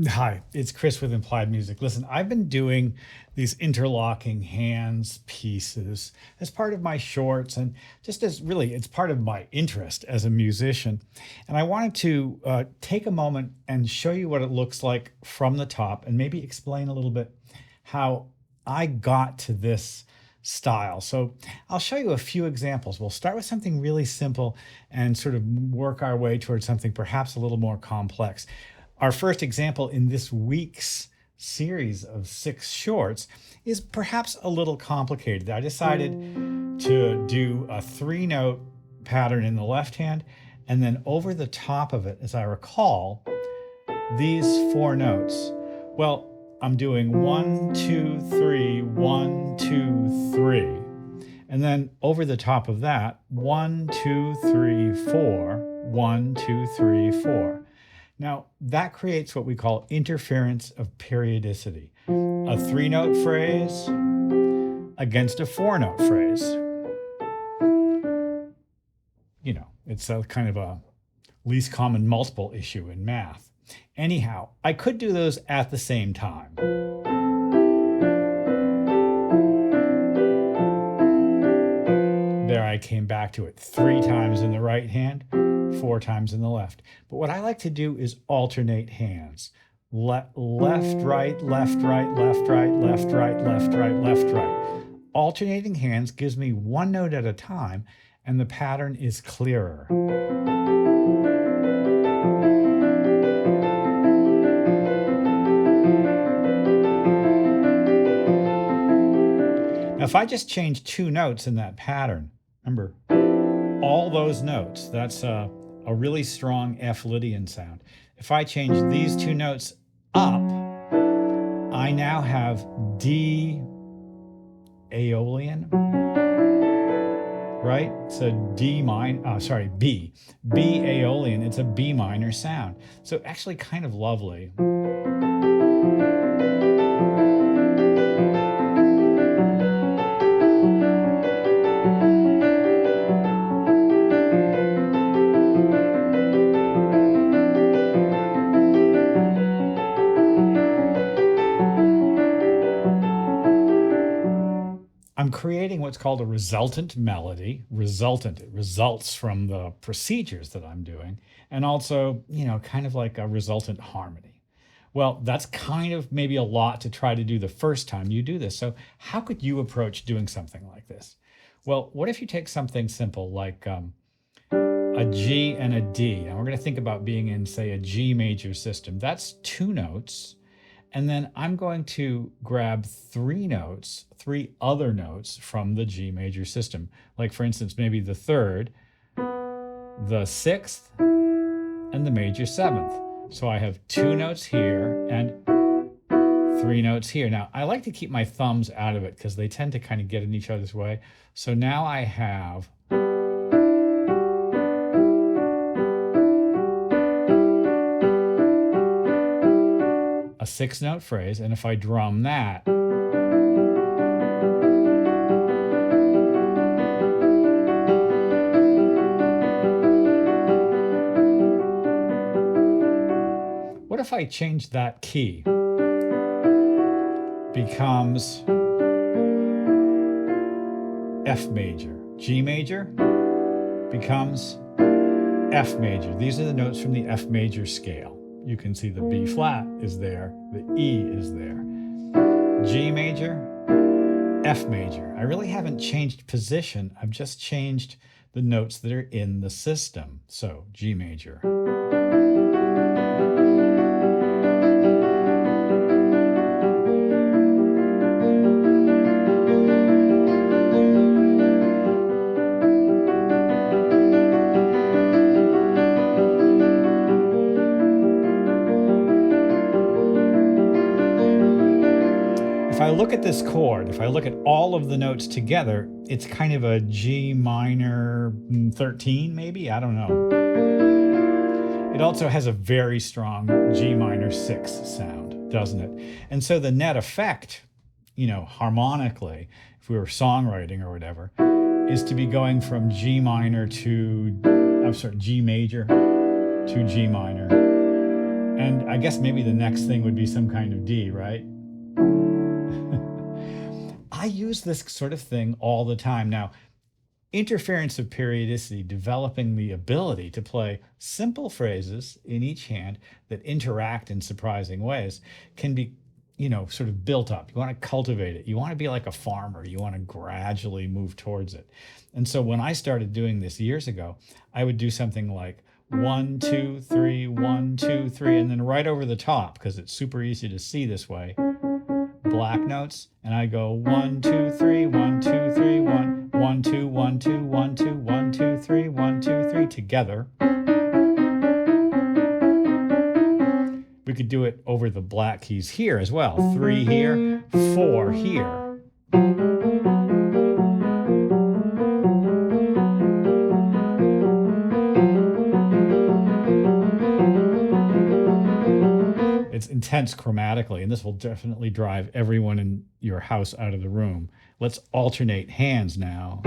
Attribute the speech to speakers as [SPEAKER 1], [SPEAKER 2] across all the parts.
[SPEAKER 1] Hi, it's Chris with Implied Music. Listen, I've been doing these interlocking hands pieces as part of my shorts and just as really it's part of my interest as a musician. And I wanted to take a moment and show you what it looks like from the top and maybe explain a little bit how I got to this style. So I'll show you a few examples. We'll start with something really simple and sort of work our way towards something perhaps a little more complex. Our first example in this week's series of 6 shorts is perhaps a little complicated. I decided to do a 3-note pattern in the left hand, and then over the top of it, as I recall, these 4 notes. Well, I'm doing 1, 2, 3, 1, 2, 3. And then over the top of that, 1, 2, 3, 4, 1, 2, 3, 4. Now, that creates what we call interference of periodicity. A 3-note phrase against a 4-note phrase. You know, it's a kind of a least common multiple issue in math. Anyhow, I could do those at the same time. There I came back to it 3 times in the right hand, 4 times in the left. But what I like to do is alternate hands. Left, right, left, right, left, right, left, right, left, right, left, right. Alternating hands gives me 1 note at a time, and the pattern is clearer. Now, if I just change 2 notes in that pattern, remember, all those notes, that's a really strong F Lydian sound. If I change these 2 notes up, I now have D Aeolian, right? It's a B. B Aeolian, it's a B minor sound. So actually kind of lovely. I'm creating what's called a resultant melody. Resultant, it results from the procedures that I'm doing, and also, kind of like a resultant harmony. Well, that's kind of maybe a lot to try to do the first time you do this. So how could you approach doing something like this? Well, what if you take something simple like a G and a D? And we're going to think about being in, say, a G major system. That's 2 notes. And then I'm going to grab 3 notes, 3 other notes from the G major system. Like, for instance, maybe the 3rd, the 6th, and the major 7th. So I have 2 notes here and 3 notes here. Now, I like to keep my thumbs out of it because they tend to kind of get in each other's way. So now I have a 6-note phrase, and if I drum that, what if I change that key? Becomes F major. G major becomes F major. These are the notes from the F major scale. You can see the B flat is there, the E is there. G major, F major. I really haven't changed position, I've just changed the notes that are in the system. So G major. If I look at this chord, if I look at all of the notes together, it's kind of a G minor 13, maybe? I don't know. It also has a very strong G minor 6 sound, doesn't it? And so the net effect, harmonically, if we were songwriting or whatever, is to be going from G major to G minor, to G minor, And I guess maybe the next thing would be some kind of D, right? I use this sort of thing all the time. Now, interference of periodicity, developing the ability to play simple phrases in each hand that interact in surprising ways, can be, sort of built up. You want to cultivate it. You want to be like a farmer. You want to gradually move towards it. And so when I started doing this years ago, I would do something like 1, 2, 3, 1, 2, 3, and then right over the top, because it's super easy to see this way, black notes, and I go 1, 2, 3, 1, 2, 3, 1, 1, 2, 1, 2, 1, 2, 1, 2, 3, 1, 2, 3 together. We could do it over the black keys here as well. 3 here, 4 here. It's intense chromatically, and this will definitely drive everyone in your house out of the room. Let's alternate hands now.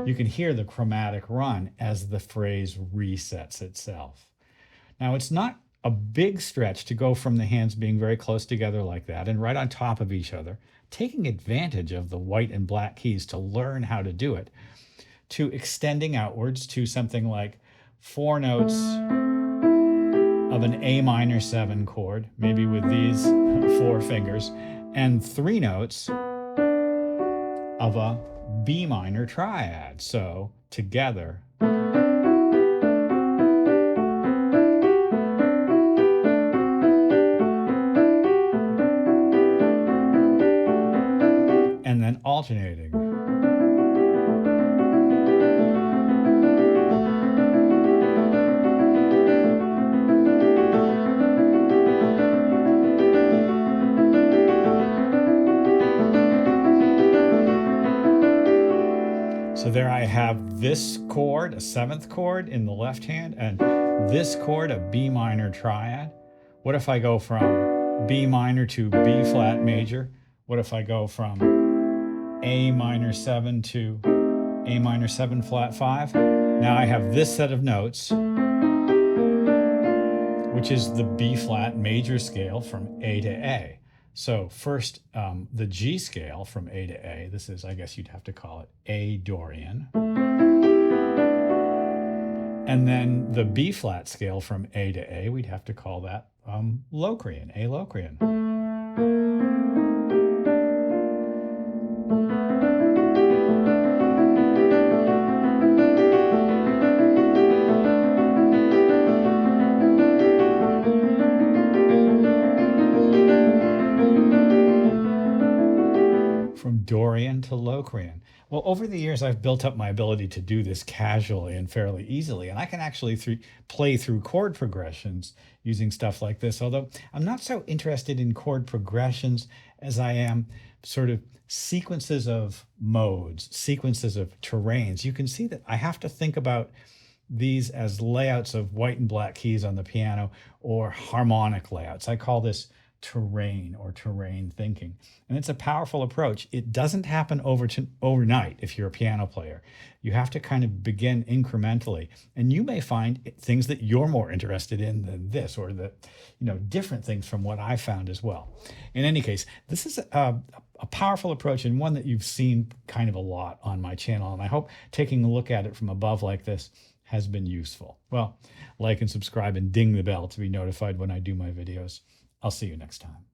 [SPEAKER 1] You can hear the chromatic run as the phrase resets itself. Now, it's not a big stretch to go from the hands being very close together like that and right on top of each other, taking advantage of the white and black keys to learn how to do it, to extending outwards to something like 4 notes of an A minor 7 chord, maybe with these 4 fingers, and 3 notes of a B minor triad. So together. And then alternating. So there I have this chord, a 7th chord in the left hand, and this chord, a B minor triad. What if I go from B minor to B flat major? What if I go from A minor 7 to A minor 7 flat 5? Now I have this set of notes, which is the B flat major scale from A to A. So first, the G scale from A to A, this is, I guess you'd have to call it A Dorian. And then the B flat scale from A to A, we'd have to call that Locrian, A Locrian. From Dorian to Locrian. Well, over the years, I've built up my ability to do this casually and fairly easily, and I can actually play through chord progressions using stuff like this, although I'm not so interested in chord progressions as I am sort of sequences of modes, sequences of terrains. You can see that I have to think about these as layouts of white and black keys on the piano or harmonic layouts. I call this terrain or terrain thinking. And it's a powerful approach. It doesn't happen overnight if you're a piano player. You have to kind of begin incrementally. And you may find things that you're more interested in than this, or that, different things from what I found as well. In any case, this is a powerful approach, and one that you've seen kind of a lot on my channel. And I hope taking a look at it from above like this has been useful. Well, like and subscribe and ding the bell to be notified when I do my videos. I'll see you next time.